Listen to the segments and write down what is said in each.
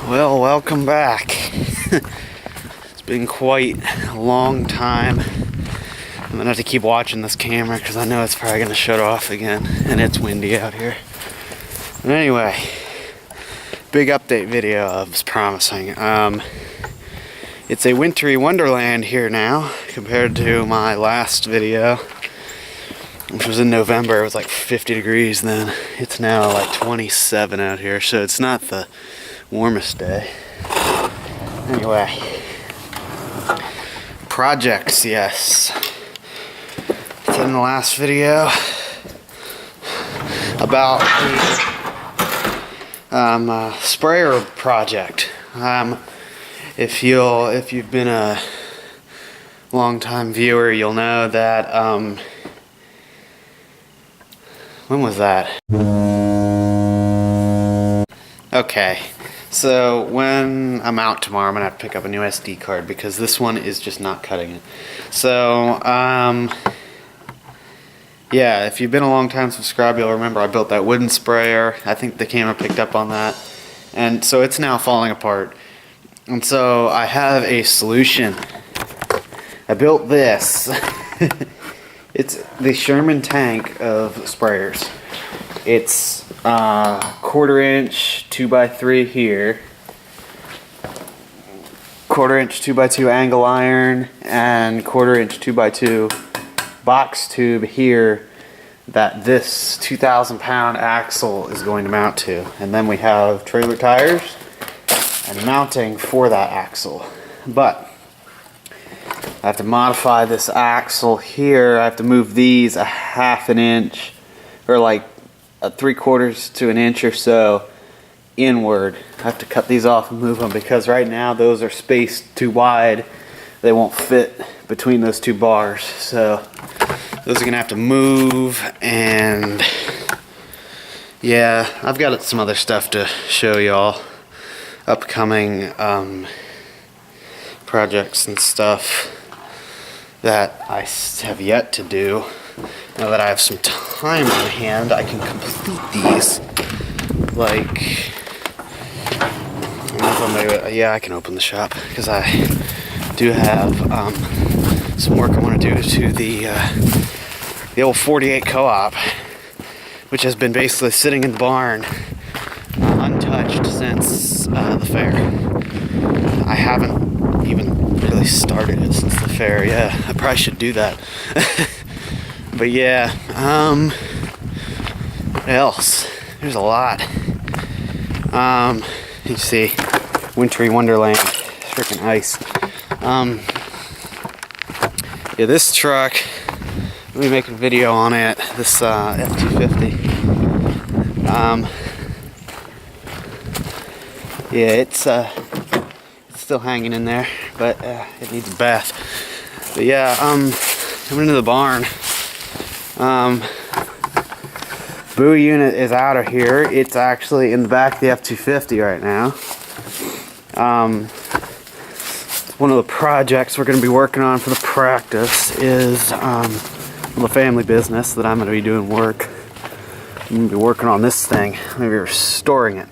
Well, welcome back. It's been quite a long time. I'm gonna have to keep watching this camera because I know it's probably gonna shut off again, and it's windy out here. But anyway, big update video I was promising. It's a wintry wonderland here now compared to my last video, which was in November. It was like 50 degrees then. It's now like 27 out here, so it's not the warmest day. Anyway, projects, yes. It's in the last video about the sprayer project. If you've been a long-time viewer, you'll know that when was that? Okay, so when I'm out tomorrow, I'm gonna have to pick up a new SD card because this one is just not cutting it. So, yeah, if you've been a long-time subscriber, you'll remember I built that wooden sprayer. I think the camera picked up on that. And so it's now falling apart. And so I have a solution. I built this. It's the Sherman tank of sprayers. It's 1/4 inch 2x3 here, 1/4 inch 2x2 angle iron, and 1/4 inch 2x2 box tube here that this 2,000-pound axle is going to mount to. And then we have trailer tires and mounting for that axle. But I have to modify this axle here. I have to move these a 1/2 inch or like a 3/4 to an inch or so inward. I have to cut these off and move them because right now those are spaced too wide. They won't fit between those two bars. So those are gonna have to move, and yeah, I've got some other stuff to show y'all. Upcoming projects and stuff that I have yet to do. Now that I have some time on hand, I can complete these. Like, yeah, I can open the shop because I do have some work I want to do to the old 48 co-op, which has been basically sitting in the barn untouched since the fair. I haven't even really started it since the fair. Yeah, I probably should do that. But yeah, what else? There's a lot. You see, wintry wonderland, freaking ice. Yeah, this truck, let me make a video on it. This F-250. Yeah, it's still hanging in there, but it needs a bath. But yeah, coming into the barn. Buoy unit is out of here. It's actually in the back of the F-250 right now. One of the projects we're going to be working on for the practice is the family business that I'm going to be doing work. I'm going to be working on this thing, maybe restoring it.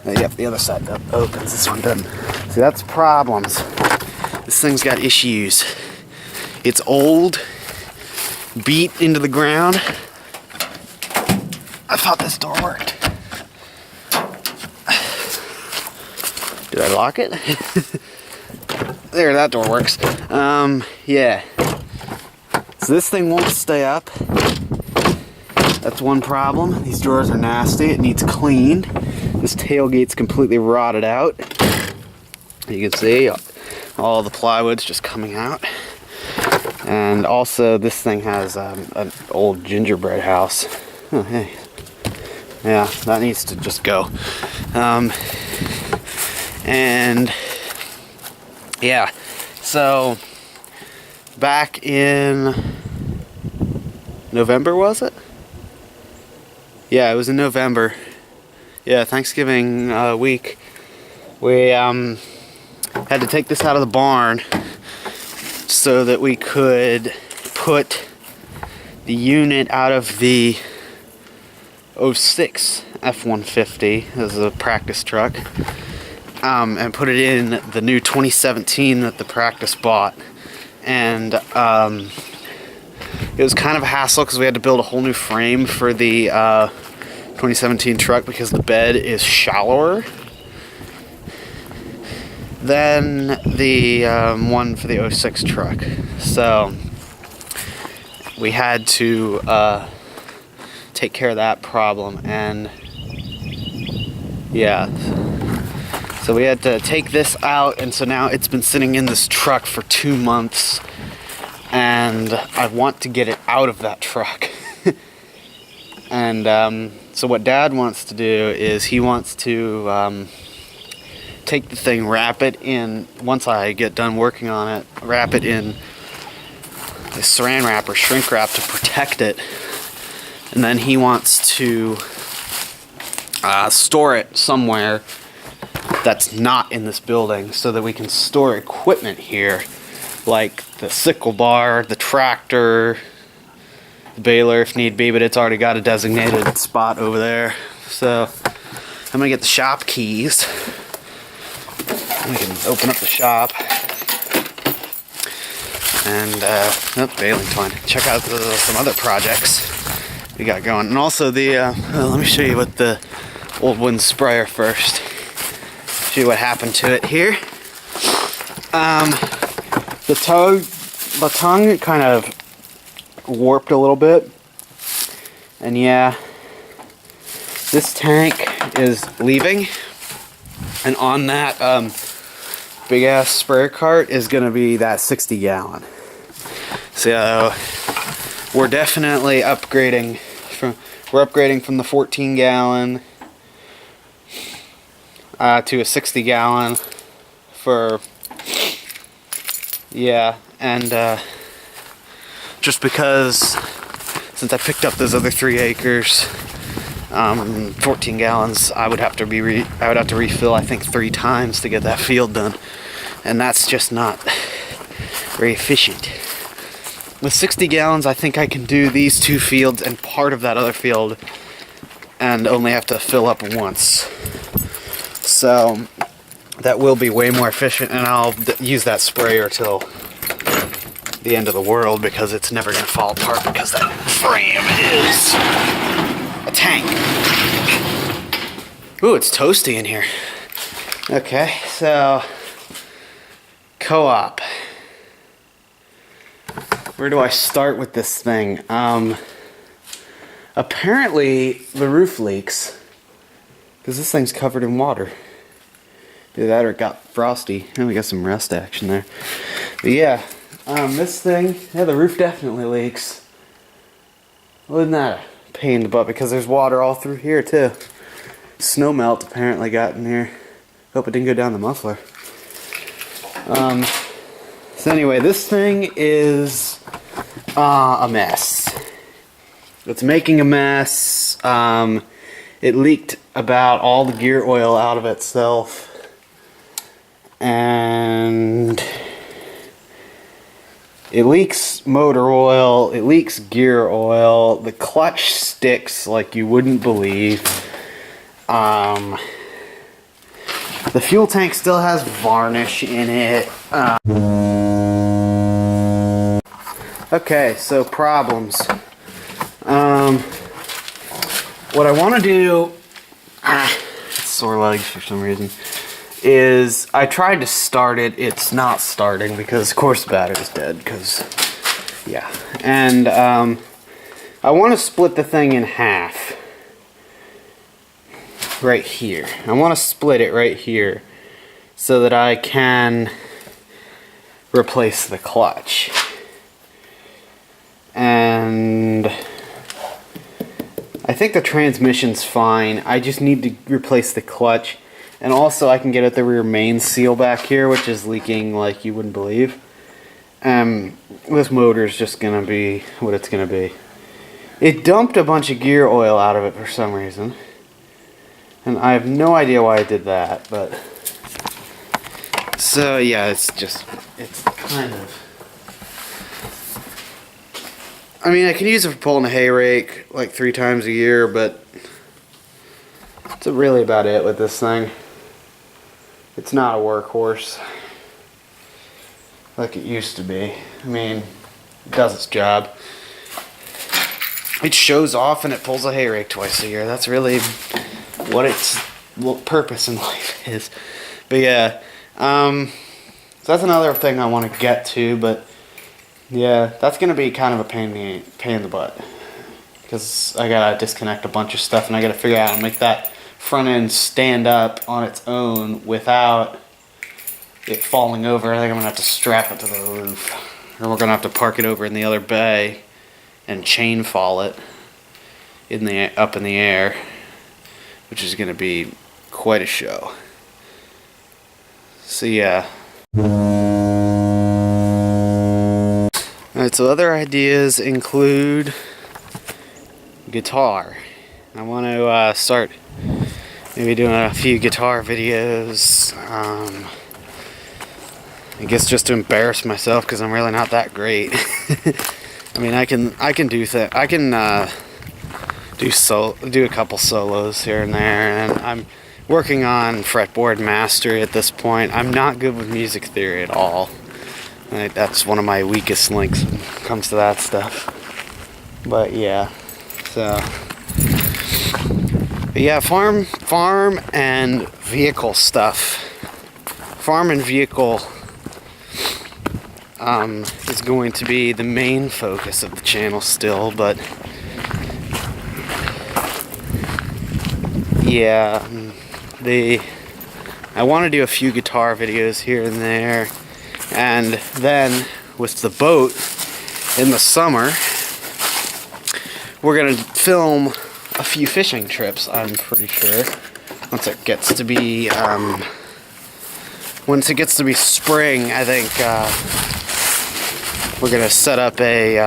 Yep, the other side opens, this one doesn't. See, that's problems. This thing's got issues. It's old, beat into the ground. I thought this door worked. Did I lock it? There, that door works. Yeah. So this thing won't stay up. That's one problem. These drawers are nasty. It needs cleaned. This tailgate's completely rotted out. You can see all the plywood's just coming out. And also this thing has an old gingerbread house. Oh, hey. Yeah, that needs to just go. And yeah, so back in November, was it? Yeah, it was in November. Yeah, Thanksgiving week. We had to take this out of the barn so that we could put the unit out of the 06 F-150 as a practice truck, and put it in the new 2017 that the practice bought. And it was kind of a hassle because we had to build a whole new frame for the 2017 truck because the bed is shallower than the one for the 06 truck. So we had to take care of that problem, and yeah, so we had to take this out, and so now it's been sitting in this truck for 2 months, and I want to get it out of that truck. And so what Dad wants to do is he wants to take the thing, wrap it in, once I get done working on it, wrap it in the saran wrap or shrink wrap to protect it. And then he wants to store it somewhere that's not in this building so that we can store equipment here, like the sickle bar, the tractor, the baler if need be, but it's already got a designated spot over there. So I'm gonna get the shop keys. We can open up the shop and baling twine. Check out some other projects we got going, and also the let me show you what the old wooden sprayer first. Show you what happened to it here. The tongue kind of warped a little bit, and yeah, this tank is leaving, and on that big ass sprayer cart is gonna be that 60 gallon. So we're definitely upgrading from the 14 gallon to a 60 gallon for, yeah, and just because since I picked up those other 3 acres, 14 gallons, I would have to refill I think 3 times to get that field done, and that's just not very efficient. With 60 gallons, I think I can do these 2 fields and part of that other field and only have to fill up once. So that will be way more efficient, and I'll use that sprayer till the end of the world because it's never going to fall apart because that frame is a tank. Ooh, it's toasty in here. Okay, so co-op. Where do I start with this thing? Apparently the roof leaks because this thing's covered in water. Either that or it got frosty. And we got some rust action there. But yeah, this thing, yeah, the roof definitely leaks. Well, isn't that a pain in the butt because there's water all through here too. Snow melt apparently got in here. Hope it didn't go down the muffler. So anyway, this thing is a mess. It's making a mess. It leaked about all the gear oil out of itself. And it leaks motor oil, it leaks gear oil, the clutch sticks like you wouldn't believe. The fuel tank still has varnish in it. Okay, so problems. What I want to do, it's sore legs for some reason, is I tried to start it. It's not starting because of course the battery's dead, because yeah. And I want to split the thing in half right here. I want to split it right here so that I can replace the clutch. And I think the transmission's fine. I just need to replace the clutch. And also I can get at the rear main seal back here, which is leaking like you wouldn't believe. This motor is just gonna be what it's gonna be. It dumped a bunch of gear oil out of it for some reason. And I have no idea why I did that, but so yeah, it's kind of I mean, I can use it for pulling a hay rake like 3 times a year, but that's really about it with this thing. It's not a workhorse like it used to be. I mean, it does its job. It shows off and it pulls a hay rake twice a year. That's really what its purpose in life is. But yeah, so that's another thing I want to get to. But yeah, that's gonna be kind of a pain in the butt, because I gotta disconnect a bunch of stuff and I gotta figure out how to make that front end stand up on its own without it falling over. I think I'm gonna have to strap it to the roof, or we're gonna have to park it over in the other bay and chain fall it up in the air, which is going to be quite a show. So yeah. Alright, so other ideas include guitar. I want to start maybe doing a few guitar videos. I guess just to embarrass myself, because I'm really not that great. I mean, I can do do a couple solos here and there, and I'm working on fretboard mastery at this point. I'm not good with music theory at all. That's one of my weakest links when it comes to that stuff. But yeah, farm and vehicle stuff. Farm and vehicle is going to be the main focus of the channel still, but yeah, I want to do a few guitar videos here and there, and then with the boat in the summer, we're gonna film a few fishing trips, I'm pretty sure, once it gets to be spring. I think we're gonna set up get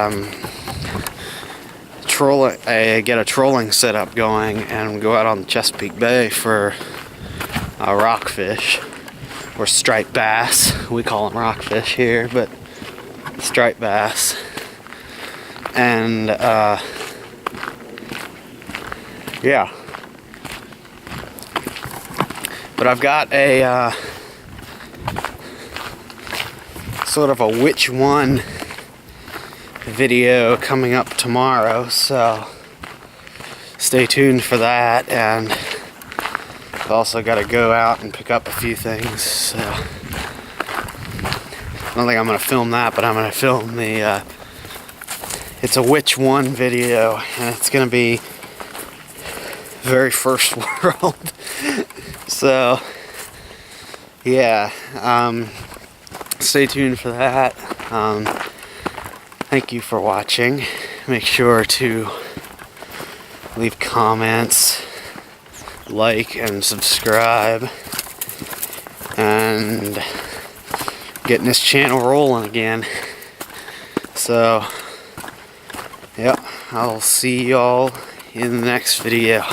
a trolling setup going and go out on Chesapeake Bay for rockfish or striped bass. We call them rockfish here, but striped bass. And yeah, but I've got a sort of a which one video coming up tomorrow, so stay tuned for that. And I've also got to go out and pick up a few things, so I don't think I'm going to film that, but I'm going to film the it's a which one video, and it's going to be very first world. So yeah, stay tuned for that. Thank you for watching. Make sure to leave comments, like, and subscribe, and getting this channel rolling again. So yep, I'll see y'all in the next video.